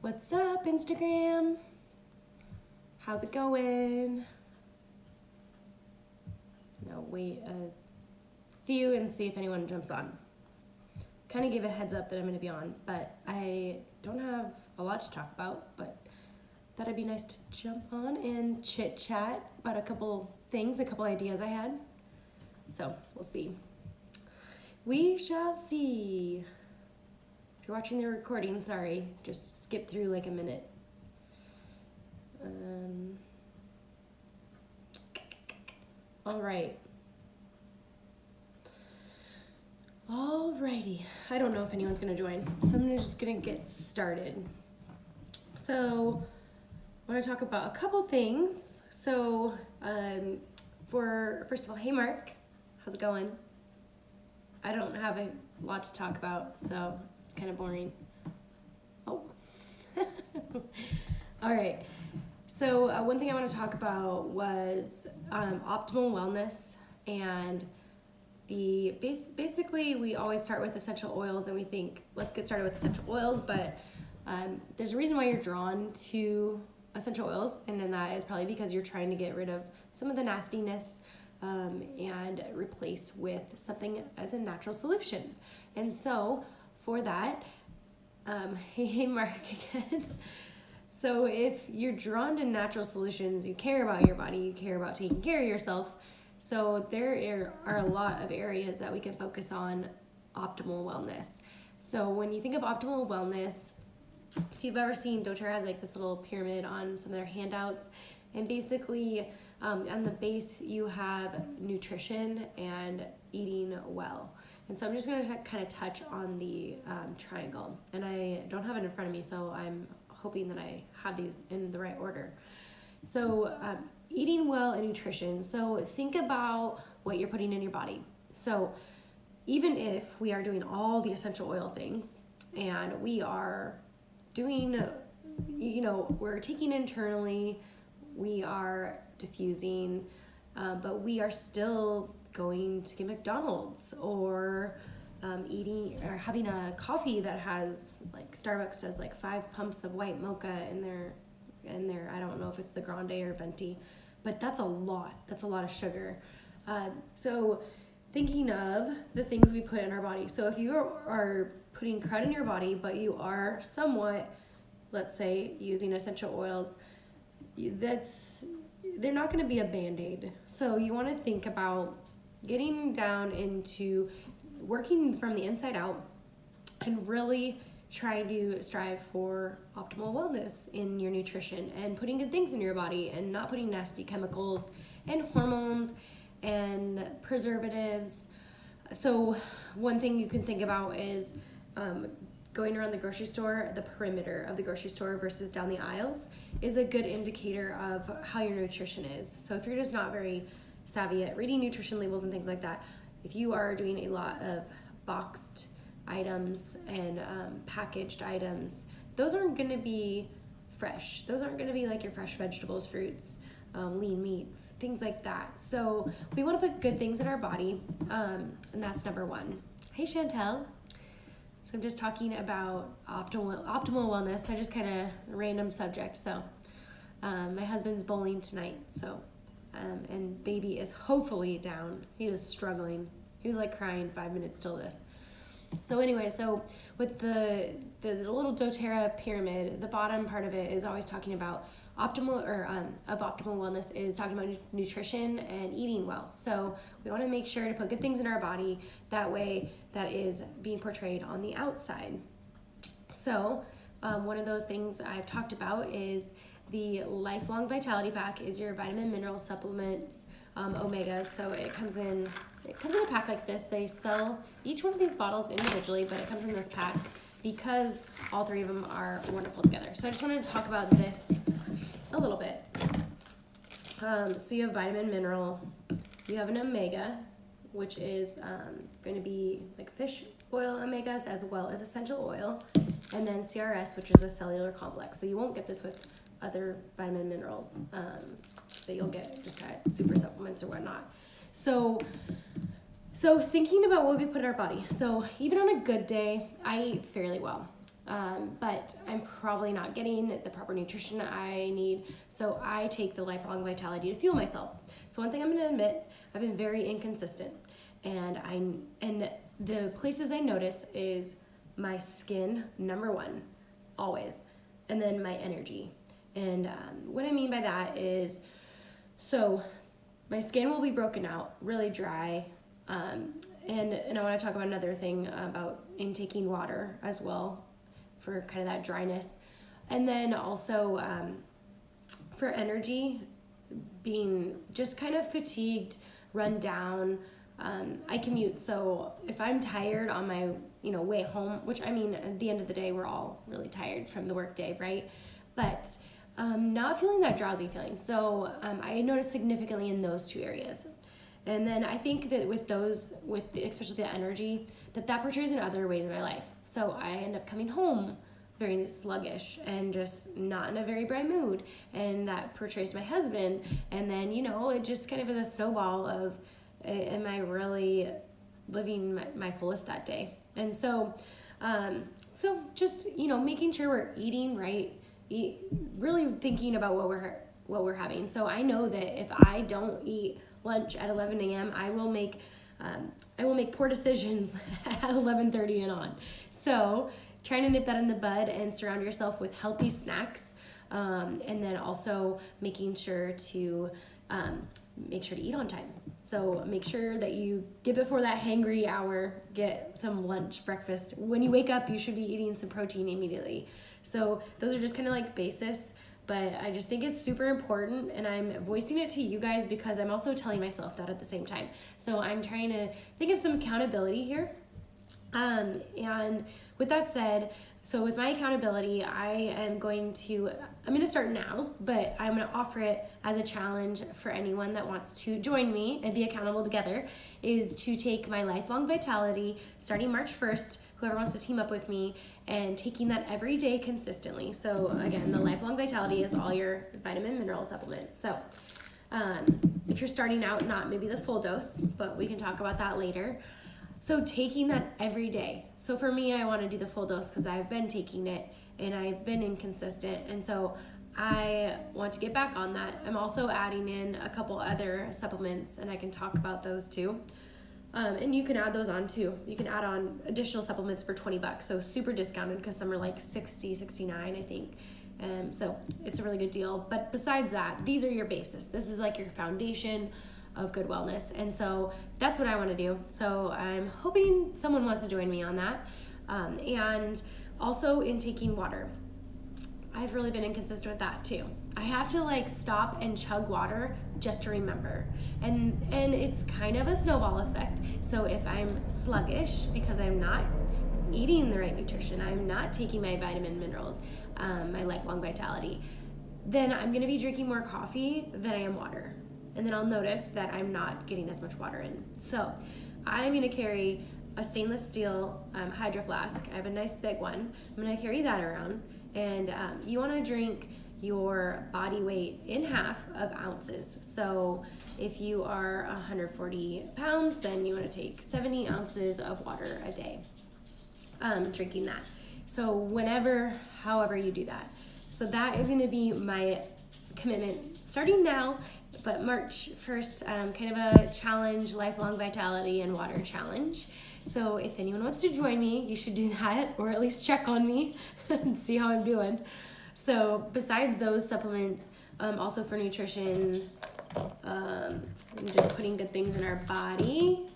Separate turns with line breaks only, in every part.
What's up, Instagram? How's it going? Now wait a few and see if anyone jumps on. Kind of give a heads up that I'm going to be on, but I don't have a lot to talk about, but thought it'd be nice to jump on and chit chat about a couple things, a couple ideas I had. So we'll see. We shall see. If you're watching the recording, sorry, just skip through like a minute. All right. Alrighty. I don't know if anyone's gonna join, so I'm just gonna get started. So I want to talk about a couple things. So first of all, hey Mark, how's it going? I don't have a lot to talk about, so it's kind of boring. Oh. All right. So one thing I want to talk about was optimal wellness, and basically we always start with essential oils and we think, let's get started with essential oils, but there's a reason why you're drawn to essential oils, and then that is probably because you're trying to get rid of some of the nastiness and replace with something as a natural solution. And so for that, hey Mark again. So if you're drawn to natural solutions, you care about your body, you care about taking care of yourself, so there are a lot of areas that we can focus on optimal wellness. So when you think of optimal wellness, if you've ever seen, DōTERRA has like this little pyramid on some of their handouts, and basically on the base you have nutrition and eating well. And so I'm just going to kind of touch on the triangle, and I don't have it in front of me, so I'm hoping that I have these in the right order. So eating well and nutrition. So think about what you're putting in your body. So even if we are doing all the essential oil things and we are doing, we're taking internally, we are diffusing, but we are still going to get McDonald's or eating or having a coffee that has, like Starbucks does, like 5 pumps of white mocha in their I don't know if it's the grande or venti, but that's a lot of sugar. So thinking of the things we put in our body. So if you are putting crud in your body, but you are somewhat, let's say, using essential oils, they're not going to be a Band-Aid. So you want to think about getting down into working from the inside out and really try to strive for optimal wellness in your nutrition and putting good things in your body and not putting nasty chemicals and hormones and preservatives. So one thing you can think about is going around the grocery store, the perimeter of the grocery store versus down the aisles is a good indicator of how your nutrition is. So if you're just not very savvy at reading nutrition labels and things like that, if you are doing a lot of boxed items and packaged items, those aren't going to be fresh. Those aren't going to be like your fresh vegetables, fruits, lean meats, things like that. So we want to put good things in our body, and that's number one. Hey Chantel. So I'm just talking about optimal wellness. I just kind of random subject. So my husband's bowling tonight, so and baby is hopefully down. He was struggling. He was like crying 5 minutes till this. So anyway, so with the little doTERRA pyramid, the bottom part of it is always talking about optimal wellness is talking about nutrition and eating well. So we want to make sure to put good things in our body. That way that is being portrayed on the outside. So one of those things I've talked about is the Lifelong Vitality Pack is your vitamin mineral supplements, omegas. So it comes in a pack like this. They sell each one of these bottles individually, but it comes in this pack because all 3 of them are wonderful together. So I just wanted to talk about this a little bit. So you have vitamin mineral, you have an omega, which is going to be like fish oil omegas as well as essential oil, and then CRS, which is a cellular complex. So you won't get this with other vitamin minerals that you'll get just at super supplements or whatnot. So thinking about what we put in our body. So even on a good day, I eat fairly well. but I'm probably not getting the proper nutrition I need. So I take the Lifelong Vitality to fuel myself. So one thing I'm going to admit, I've been very inconsistent, and the places I notice is my skin, number one, always, and then my energy. And what I mean by that is, so my skin will be broken out, really dry, and I want to talk about another thing about intaking water as well for kind of that dryness. And then also for energy, being just kind of fatigued, run down. I commute, so if I'm tired on my way home, which I mean at the end of the day we're all really tired from the work day, right? But not feeling that drowsy feeling. So I notice significantly in those two areas. And then I think that especially the energy, that portrays in other ways of my life. So I end up coming home very sluggish and just not in a very bright mood. And that portrays my husband. And then, it just kind of is a snowball of, am I really living my fullest that day? And so just, making sure we're eating right, really thinking about what we're having. So I know that if I don't eat lunch at 11 a.m., I will make poor decisions at 11:30 and on. So trying to nip that in the bud and surround yourself with healthy snacks, and then also making sure to eat on time. So make sure that you get before that hangry hour, get some lunch, breakfast. When you wake up, you should be eating some protein immediately. So those are just kind of like basis, but I just think it's super important, and I'm voicing it to you guys because I'm also telling myself that at the same time. So I'm trying to think of some accountability here. And with that said, so with my accountability, I'm going to start now, but I'm going to offer it as a challenge for anyone that wants to join me and be accountable together, is to take my Lifelong Vitality starting March 1st, whoever wants to team up with me, and taking that every day consistently. So again, the Lifelong Vitality is all your vitamin mineral supplements. So if you're starting out, not maybe the full dose, but we can talk about that later. So taking that every day. So for me, I want to do the full dose because I've been taking it and I've been inconsistent. And so I want to get back on that. I'm also adding in a couple other supplements, and I can talk about those too. And you can add those on too. You can add on additional supplements for $20. So super discounted because some are like $60, $69, I think. So it's a really good deal. But besides that, these are your basis. This is like your foundation of good wellness. And so that's what I want to do. So I'm hoping someone wants to join me on that. And also in taking water. I've really been inconsistent with that too. I have to stop and chug water just to remember. And it's kind of a snowball effect. So if I'm sluggish because I'm not eating the right nutrition, I'm not taking my vitamin minerals, my Lifelong Vitality, then I'm going to be drinking more coffee than I am water. And then I'll notice that I'm not getting as much water in. So I'm going to carry a stainless steel hydro flask. I have a nice big one. I'm going to carry that around. And you want to drink your body weight in half of ounces. So if you are 140 pounds, then you want to take 70 ounces of water a day, drinking that. So however you do that. So that is going to be my commitment starting now, but March 1st, kind of a challenge, Lifelong Vitality and water challenge. So if anyone wants to join me, you should do that, or at least check on me and see how I'm doing. So besides those supplements, also for nutrition, and just putting good things in our body.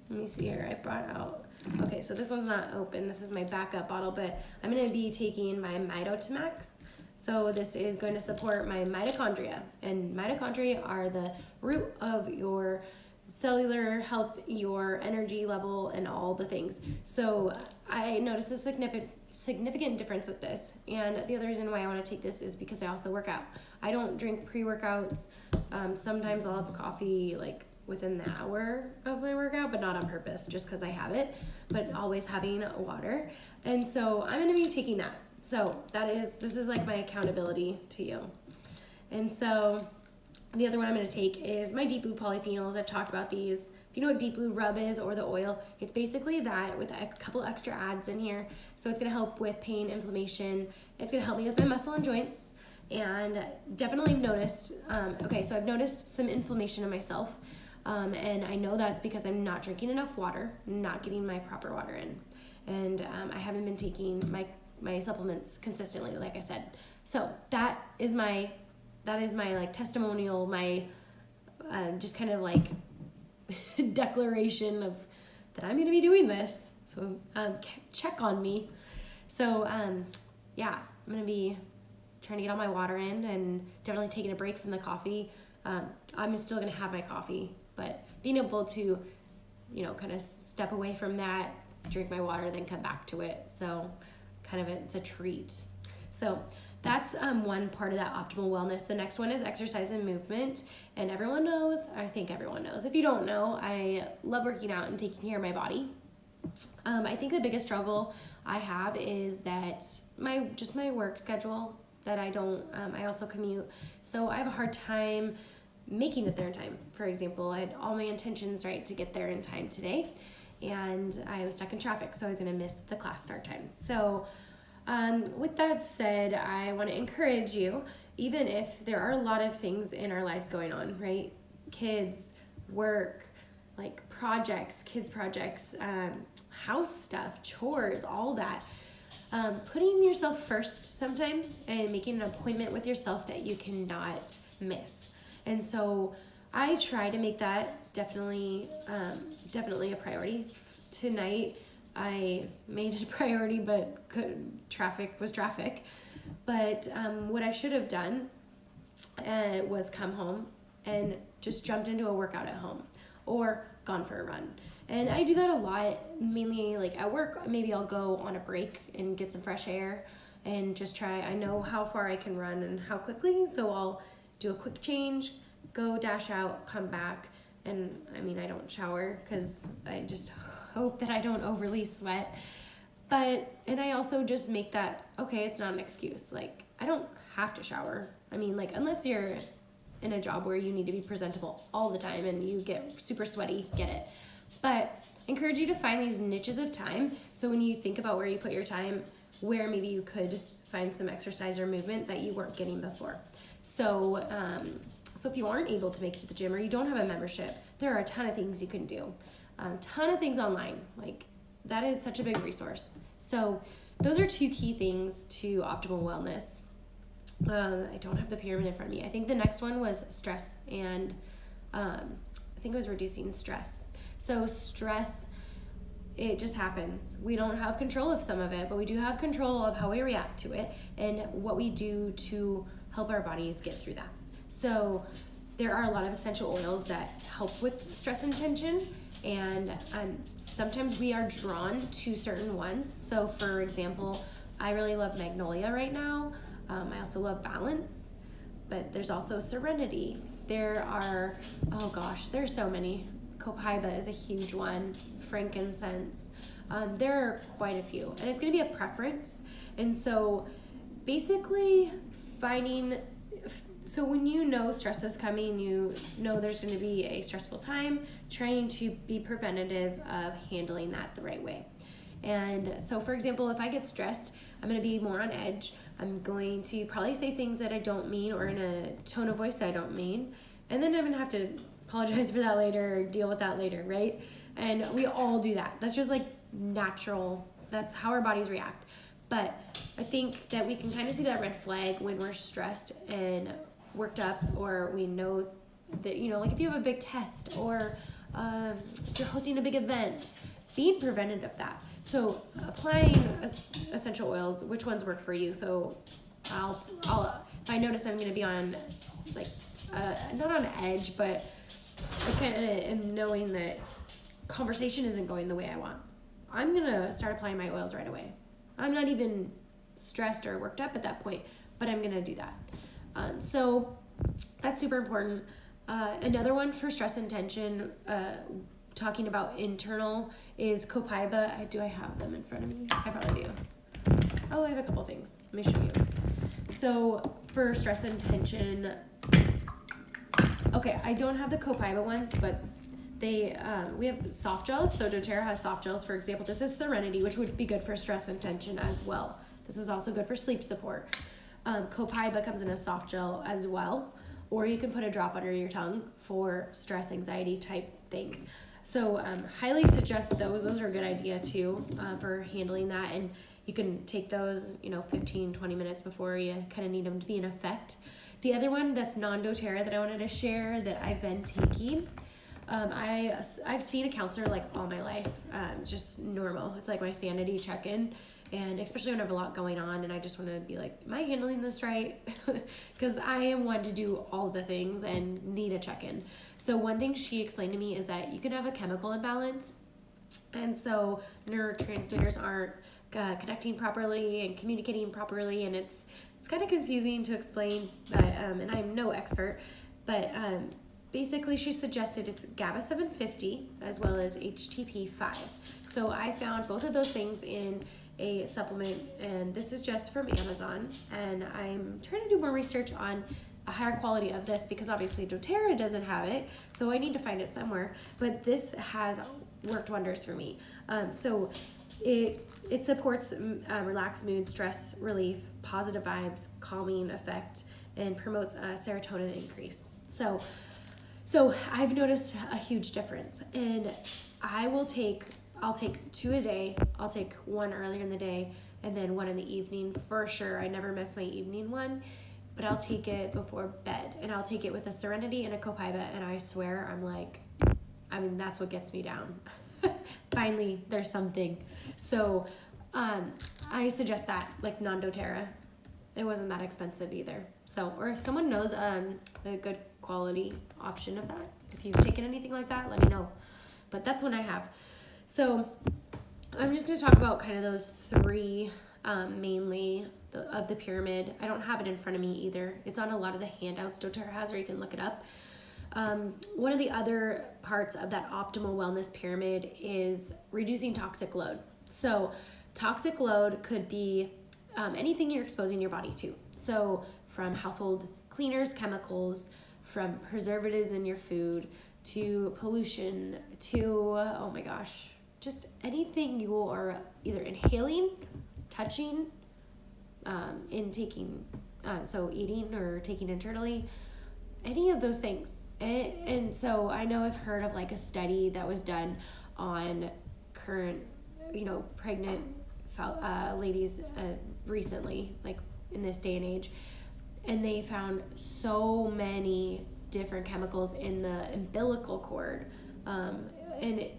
Let me see here, I brought out, okay, so this one's not open. This is my backup bottle, but I'm going to be taking my Max. So this is going to support my mitochondria, and mitochondria are the root of your cellular health, your energy level, and all the things. So I noticed a significant difference with this, and the other reason why I want to take this is because I also work out. I don't drink pre-workouts. Sometimes I'll have coffee within the hour of my workout, but not on purpose, just because I have it, but always having water. And so I'm going to be taking that. So this is like my accountability to you. And so the other one I'm going to take is my Deep Blue polyphenols. I've talked about these If you know what Deep Blue Rub is or the oil, it's basically that with a couple extra ads in here. So it's going to help with pain, inflammation. It's going to help me with my muscle and joints. And definitely noticed, so I've noticed some inflammation in myself. And I know that's because I'm not drinking enough water, not getting my proper water in. And I haven't been taking my supplements consistently, like I said. So that is my like testimonial, my just kind of like declaration of that I'm going to be doing this. So check on me. So yeah, I'm going to be trying to get all my water in and definitely taking a break from the coffee. I'm still going to have my coffee, but being able to, kind of step away from that, drink my water, then come back to it. So kind of it's a treat. So that's one part of that optimal wellness. The next one is exercise and movement. And everyone knows, I think everyone knows. If you don't know, I love working out and taking care of my body. I think the biggest struggle I have is that my work schedule, that I don't, I also commute. So I have a hard time making it there in time. For example, I had all my intentions right to get there in time today, and I was stuck in traffic, so I was going to miss the class start time. So with that said, I want to encourage you, even if there are a lot of things in our lives going on, right? Kids, work, like projects, kids projects, house stuff, chores, all that. Putting yourself first sometimes and making an appointment with yourself that you cannot miss. And so I try to make that definitely a priority. Tonight I made it a priority, but traffic was traffic. But what I should have done was come home and just jumped into a workout at home or gone for a run. And I do that a lot, mainly like at work. Maybe I'll go on a break and get some fresh air and just try. I know how far I can run and how quickly, so I'll do a quick change, go dash out, come back. And I mean, I don't shower because I just hope that I don't overly sweat. And I also just make that, okay, it's not an excuse. Like, I don't have to shower. I mean, like, unless you're in a job where you need to be presentable all the time and you get super sweaty, get it. But I encourage you to find these niches of time. So when you think about where you put your time, where maybe you could find some exercise or movement that you weren't getting before. So if you aren't able to make it to the gym or you don't have a membership, there are a ton of things you can do. A ton of things online. Like, that is such a big resource. So those are two key things to optimal wellness. I don't have the pyramid in front of me. I think the next one was stress, and I think it was reducing stress. So stress, it just happens. We don't have control of some of it, but we do have control of how we react to it and what we do to help our bodies get through that. So there are a lot of essential oils that help with stress and tension, and sometimes we are drawn to certain ones. So for example, I really love magnolia right now. I also love balance, but there's also serenity. There are, there's so many. Copaiba is a huge one. Frankincense. There are quite a few, and it's going to be a preference. And so basically so when you know stress is coming, you know there's going to be a stressful time, trying to be preventative of handling that the right way. And so, for example, if I get stressed, I'm going to be more on edge. I'm going to probably say things that I don't mean or in a tone of voice that I don't mean. And then I'm going to have to apologize for that later or deal with that later, right? And we all do that. That's just like natural. That's how our bodies react. But I think that we can kind of see that red flag when we're stressed and worked up, or we know that, like if you have a big test or you're hosting a big event, being preventative of that. So applying essential oils, which ones work for you? So I'll if I notice I'm going to be on not on edge, but I kind of am knowing that conversation isn't going the way I want, I'm going to start applying my oils right away. I'm not even stressed or worked up at that point, but I'm going to do that. So that's super important. Another one for stress and tension, talking about internal, is Copaiba. Do I have them in front of me? I probably do. Oh, I have a couple things. Let me show you. So for stress and tension, okay, I don't have the Copaiba ones, but we have soft gels. So doTERRA has soft gels. For example, this is Serenity, which would be good for stress and tension as well. This is also good for sleep support. Copaiba comes in a soft gel as well, or you can put a drop under your tongue for stress, anxiety type things. So highly suggest those. Those are a good idea too for handling that. And you can take those, 15, 20 minutes before you kind of need them to be in effect. The other one that's non-doTERRA that I wanted to share that I've been taking, I've seen a counselor like all my life. It's just normal. It's like my sanity check-in. And especially when I have a lot going on and I just want to be like, am I handling this right? Because I am one to do all the things and need a check-in. So one thing she explained to me is that you can have a chemical imbalance. And so neurotransmitters aren't connecting properly and communicating properly. And it's kind of confusing to explain, but and I'm no expert. But basically she suggested it's GABA 750 as well as HTP 5. So I found both of those things in a supplement, and this is just from Amazon, and I'm trying to do more research on a higher quality of this because obviously doTERRA doesn't have it, so I need to find it somewhere, but this has worked wonders for me. So it supports relaxed mood, stress relief, positive vibes, calming effect, and promotes serotonin increase. So I've noticed a huge difference, and I'll take 2 a day. I'll take one earlier in the day and then one in the evening for sure. I never miss my evening one, but I'll take it before bed, and I'll take it with a Serenity and a Copaiba, and I swear that's what gets me down. Finally, there's something. So I suggest that, like non-doTERRA. It wasn't that expensive either. So, or if someone knows a good quality option of that, if you've taken anything like that, let me know. But that's what I have. So I'm just going to talk about kind of those three mainly of the pyramid. I don't have it in front of me either. It's on a lot of the handouts doTERRA has, or you can look it up. One of the other parts of that optimal wellness pyramid is reducing toxic load. So toxic load could be anything you're exposing your body to. So from household cleaners, chemicals, from preservatives in your food, to pollution, to, oh my gosh, just anything you are either inhaling, touching, intaking, so eating or taking internally, any of those things. And so I know I've heard of like a study that was done on current, pregnant ladies recently, like in this day and age, and they found so many different chemicals in the umbilical cord,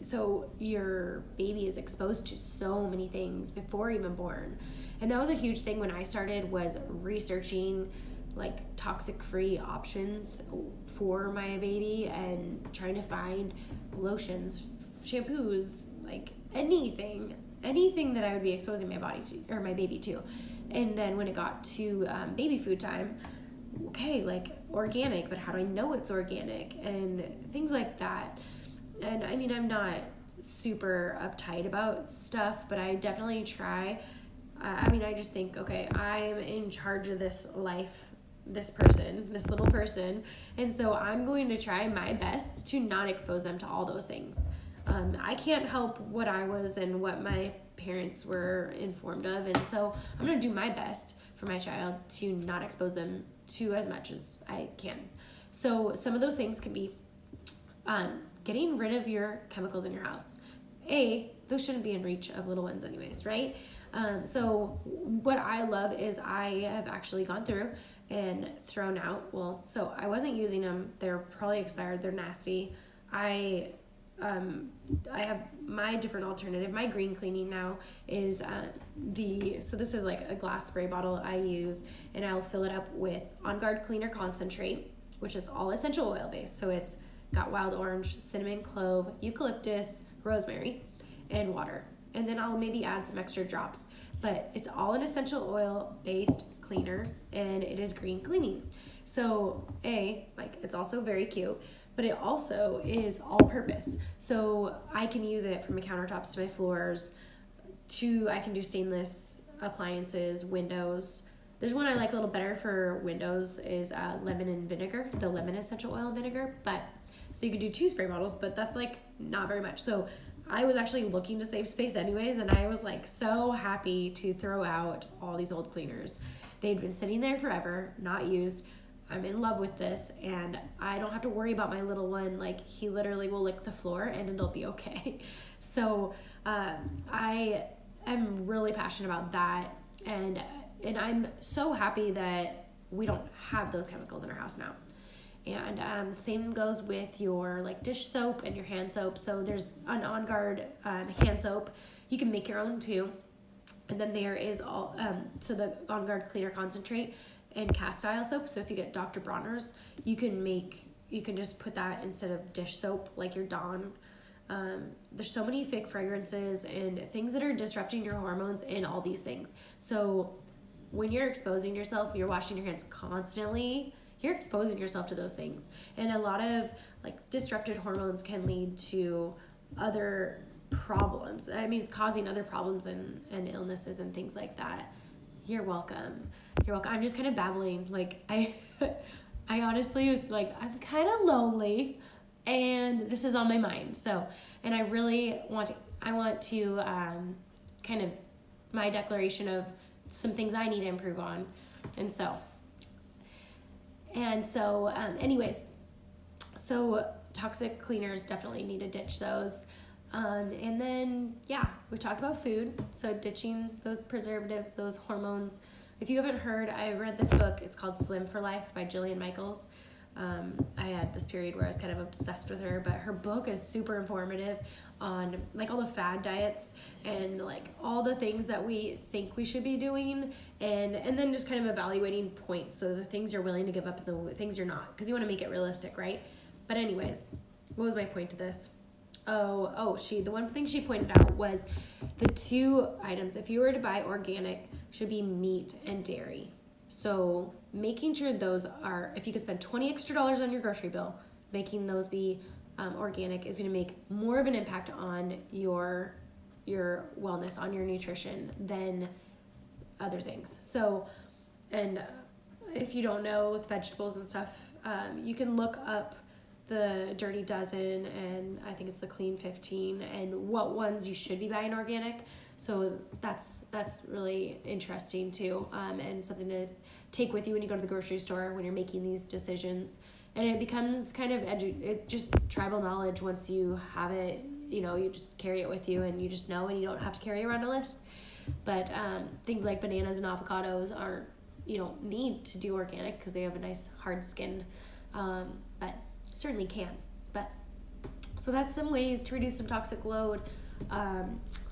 so your baby is exposed to so many things before even born. And that was a huge thing when I started, was researching like toxic free options for my baby and trying to find lotions, shampoos, like anything that I would be exposing my body to, or my baby to. And then when it got to baby food time, okay, like organic, but how do I know it's organic, and things like that. And I mean, I'm not super uptight about stuff, but I definitely try. I just think, okay, I'm in charge of this life, this little person, and so I'm going to try my best to not expose them to all those things. I can't help what I was and what my parents were informed of, and so I'm going to do my best for my child to not expose them to as much as I can. So some of those things can be getting rid of your chemicals in your house. Those shouldn't be in reach of little ones anyways, right? So what I love is I have actually gone through and thrown out, so I wasn't using them. They're probably expired. They're nasty. I have my different alternative. My green cleaning now is so this is like a glass spray bottle I use, and I'll fill it up with On Guard Cleaner Concentrate, which is all essential oil based. So it's got wild orange, cinnamon, clove, eucalyptus, rosemary, and water. And then I'll maybe add some extra drops, but it's all an essential oil based cleaner, and it is green cleaning. So it's also very cute, but it also is all purpose. So I can use it from my countertops to my floors, I can do stainless appliances, windows. There's one I like a little better for windows is lemon and vinegar, the lemon essential oil and vinegar, but So you could do 2 spray bottles, but that's like not very much. So I was actually looking to save space anyways, and I was like so happy to throw out all these old cleaners. They'd been sitting there forever, not used. I'm in love with this, and I don't have to worry about my little one. Like, he literally will lick the floor and it'll be okay. So I am really passionate about that, and I'm so happy that we don't have those chemicals in our house now. And same goes with your like dish soap and your hand soap. So there's an On Guard hand soap. You can make your own too. And then there is all so the On Guard cleaner concentrate and cast iron soap. So if you get Dr. Bronner's, you can just put that instead of dish soap, like your Dawn. There's so many fake fragrances and things that are disrupting your hormones and all these things. So when you're exposing yourself, you're washing your hands constantly, you're exposing yourself to those things. And a lot of like disrupted hormones can lead to other problems. I mean, it's causing other problems and illnesses and things like that. You're welcome. You're welcome. I'm just kind of babbling. Like I honestly was like, I'm kind of lonely and this is on my mind. So, and I really want to kind of my declaration of some things I need to improve on. Anyways, so toxic cleaners, definitely need to ditch those. And then, yeah, we talked about food. So ditching those preservatives, those hormones. If you haven't heard, I read this book. It's called Slim for Life by Jillian Michaels. I had this period where I was kind of obsessed with her, but her book is super informative on like all the fad diets and like all the things that we think we should be doing, and then just kind of evaluating points. So the things you're willing to give up and the things you're not, because you want to make it realistic, right? But anyways, what was my point to this? The one thing she pointed out was the 2 items, if you were to buy organic, should be meat and dairy. So making sure those are, if you could spend $20 extra on your grocery bill, making those be organic is going to make more of an impact on your wellness, on your nutrition than other things. So, and if you don't know with vegetables and stuff, you can look up the Dirty Dozen and I think it's the Clean 15 and what ones you should be buying organic. So that's really interesting too, and something to take with you when you go to the grocery store when you're making these decisions. And it becomes kind of just tribal knowledge once you have it. You know, you just carry it with you and you just know, and you don't have to carry around a list. But things like bananas and avocados aren't, you don't need to do organic because they have a nice hard skin, but certainly can. But so that's some ways to reduce some toxic load.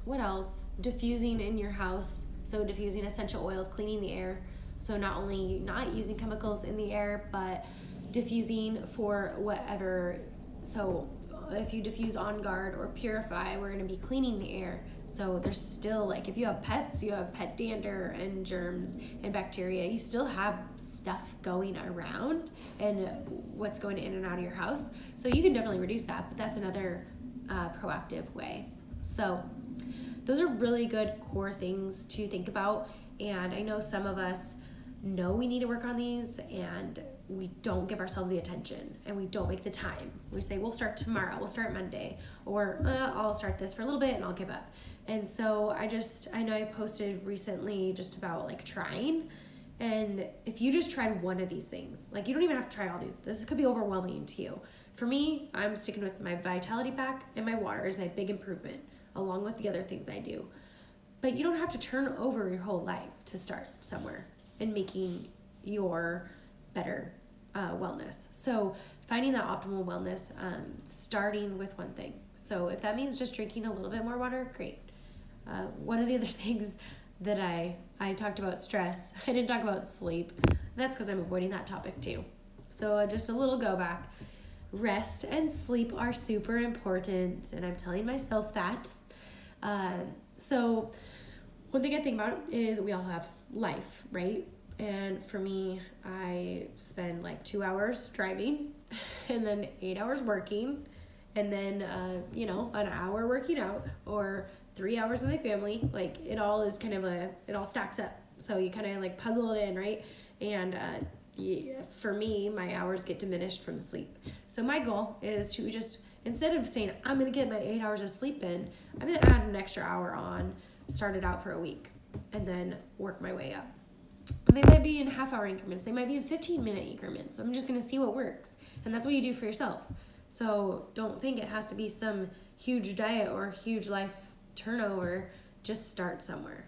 What else? Diffusing in your house. So diffusing essential oils, cleaning the air. So not only not using chemicals in the air, but diffusing for whatever. So if you diffuse On Guard or Purify, we're going to be cleaning the air. So there's still, like, if you have pets, you have pet dander and germs and bacteria. You still have stuff going around and what's going in and out of your house. So you can definitely reduce that, but that's another proactive way. So those are really good core things to think about. And I know some of us know we need to work on these and we don't give ourselves the attention and we don't make the time. We say, we'll start tomorrow, we'll start Monday, or I'll start this for a little bit and I'll give up. And so I know I posted recently just about like trying, and if you just tried one of these things, like you don't even have to try all these. This could be overwhelming to you. For me, I'm sticking with my Vitality Pack and my water is my big improvement, along with the other things I do. But you don't have to turn over your whole life to start somewhere and making your better wellness. So finding that optimal wellness, starting with one thing. So if that means just drinking a little bit more water, great. One of the other things that I talked about stress, I didn't talk about sleep. That's because I'm avoiding that topic too. So just a little go back. Rest and sleep are super important, and I'm telling myself that. So one thing I think about is we all have life, right? And for me, I spend like 2 hours driving and then 8 hours working and then, an hour working out or 3 hours with my family. Like it all is kind of it all stacks up. So you kind of like puzzle it in, right? And for me, my hours get diminished from the sleep. So my goal is to just, instead of saying, I'm going to get my 8 hours of sleep in, I'm going to add an extra hour on, start it out for a week, and then work my way up. They might be in half-hour increments. They might be in 15-minute increments. So I'm just going to see what works. And that's what you do for yourself. So don't think it has to be some huge diet or huge life turnover. Just start somewhere.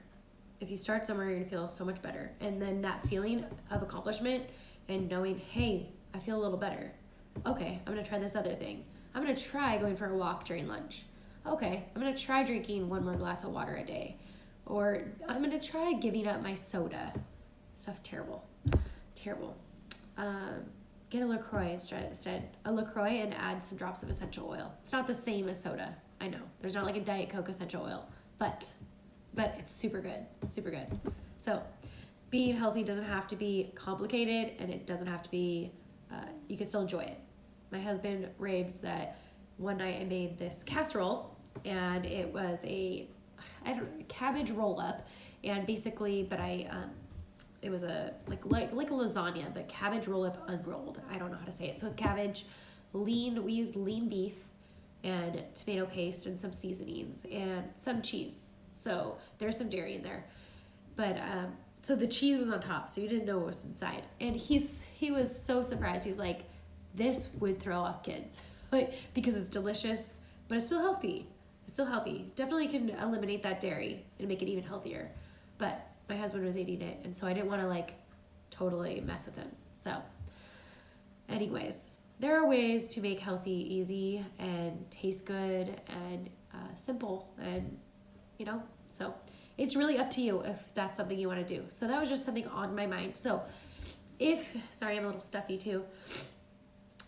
If you start somewhere, you're going to feel so much better. And then that feeling of accomplishment and knowing, hey, I feel a little better. Okay, I'm going to try this other thing. I'm going to try going for a walk during lunch. Okay, I'm going to try drinking one more glass of water a day. Or I'm going to try giving up my soda. Stuff's terrible. Terrible. Get a LaCroix instead. A LaCroix and add some drops of essential oil. It's not the same as soda. I know. There's not like a Diet Coke essential oil. But it's super good. Super good. So being healthy doesn't have to be complicated, and it doesn't have to be, you can still enjoy it. My husband raves that one night I made this casserole, and it was a cabbage roll up, and basically, it was like a lasagna, but cabbage roll up unrolled. I don't know how to say it. So it's cabbage, we used lean beef and tomato paste and some seasonings and some cheese. So there's some dairy in there. But so the cheese was on top, so you didn't know what was inside. And he was so surprised. He was like, this would throw off kids because it's delicious, but it's still healthy. It's still healthy. Definitely can eliminate that dairy and make it even healthier. But my husband was eating it, and so I didn't want to totally mess with him. So anyways, there are ways to make healthy easy and taste good and simple, and so it's really up to you if that's something you want to do. So that was just something on my mind. So sorry, I'm a little stuffy too.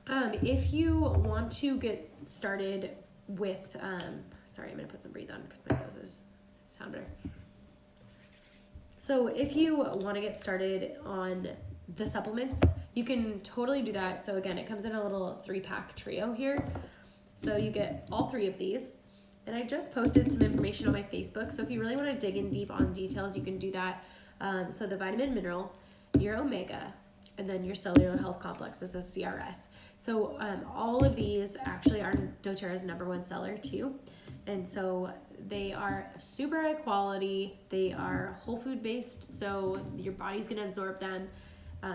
If you want to get started with, sorry, I'm going to put some breathe on because my nose sound better. So if you want to get started on the supplements, you can totally do that. So again, it comes in a little 3-pack trio here. So you get all 3 of these. And I just posted some information on my Facebook. So if you really want to dig in deep on details, you can do that. So the vitamin mineral, your omega, and then your cellular health complex. This is CRS. So all of these actually are doTERRA's #1 seller too. And so they are super high quality. They are whole food based, so your body's going to absorb them.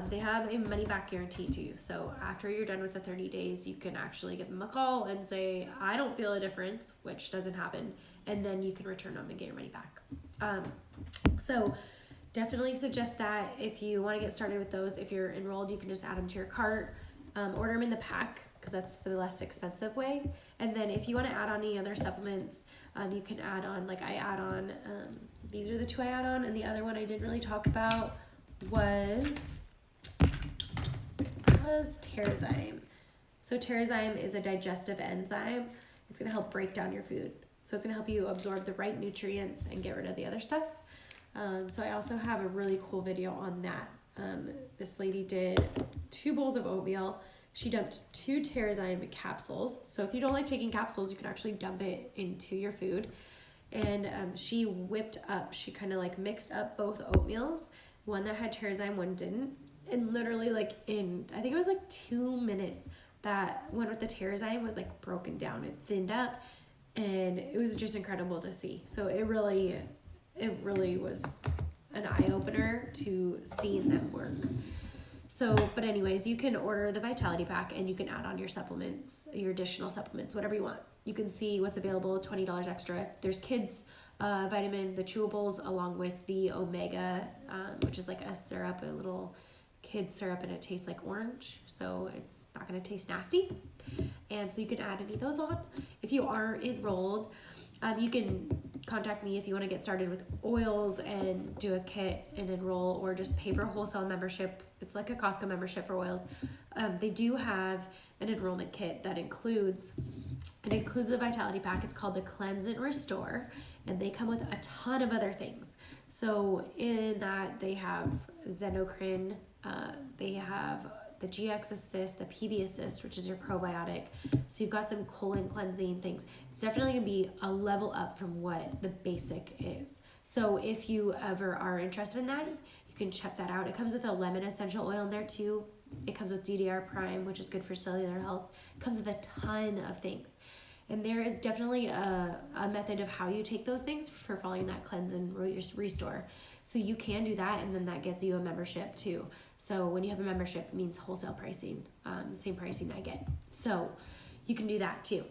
They have a money back guarantee too. So after you're done with the 30 days, you can actually give them a call and say, I don't feel a difference, which doesn't happen. And then you can return them and get your money back. So definitely suggest that if you want to get started with those. If you're enrolled, you can just add them to your cart, order them in the pack because that's the less expensive way. And then if you want to add on any other supplements, you can add on, I add on, these are the 2 I add on, and the other one I didn't really talk about was Terrazyme. So Terrazyme is a digestive enzyme. It's going to help break down your food. So it's going to help you absorb the right nutrients and get rid of the other stuff. So I also have a really cool video on that. This lady did 2 bowls of oatmeal. She dumped 2 Terrazyme capsules. So if you don't like taking capsules, you can actually dump it into your food. And she kind of mixed up both oatmeals. One that had Terrazyme, one didn't. And literally I think it was 2 minutes, that one with the Terrazyme was broken down. It thinned up, and it was just incredible to see. So it really was an eye-opener to seeing them work. So, but anyways, you can order the Vitality Pack, and you can add on your supplements, your additional supplements, whatever you want. You can see what's available, $20 extra. There's kids vitamin, the chewables, along with the omega, which is a syrup, a little kid syrup, and it tastes like orange, so it's not going to taste nasty. And so you can add any of those on. If you are enrolled, you can contact me if you want to get started with oils and do a kit and enroll, or just pay for a wholesale membership. It's like a Costco membership for oils. They do have an enrollment kit that includes the Vitality Pack. It's called the Cleanse and Restore, and they come with a ton of other things. So in that, they have Xenocrine, they have the GX Assist, the PB Assist, which is your probiotic. So you've got some colon cleansing things. It's definitely going to be a level up from what the basic is. So if you ever are interested in that, you can check that out. It comes with a lemon essential oil in there too. It comes with DDR Prime, which is good for cellular health. It comes with a ton of things. And there is definitely a method of how you take those things for following that cleanse and restore. So you can do that, and then that gets you a membership too. So when you have a membership, it means wholesale pricing, same pricing I get. So you can do that too.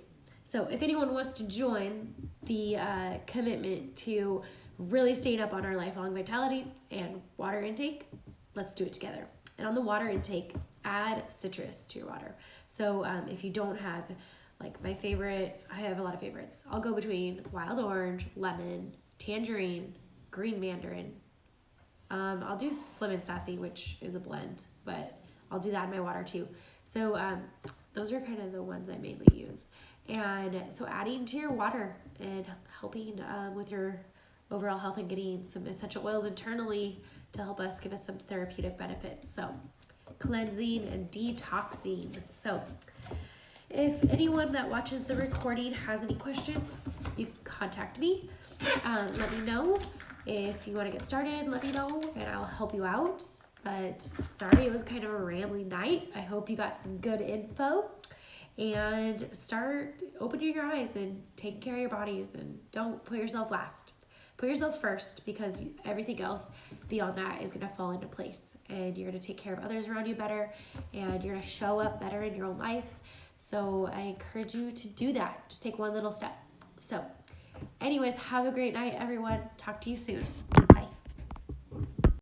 So if anyone wants to join the commitment to really staying up on our lifelong vitality and water intake, let's do it together. And on the water intake, add citrus to your water. So if you don't have, like my favorite, I have a lot of favorites. I'll go between wild orange, lemon, tangerine, green mandarin. I'll do slim and sassy, which is a blend, but I'll do that in my water too. So those are kind of the ones I mainly use. And so adding to your water and helping with your overall health and getting some essential oils internally to help us give us some therapeutic benefits. So cleansing and detoxing. So if anyone that watches the recording has any questions, you can contact me. Let me know. If you want to get started, let me know and I'll help you out. But sorry, it was kind of a rambling night. I hope you got some good info. And start opening your eyes and taking care of your bodies, and don't put yourself last. Put yourself first, because everything else beyond that is going to fall into place, and you're going to take care of others around you better, and you're going to show up better in your own life. So I encourage you to do that. Just take one little step. So anyways, have a great night, everyone. Talk to you soon. Bye.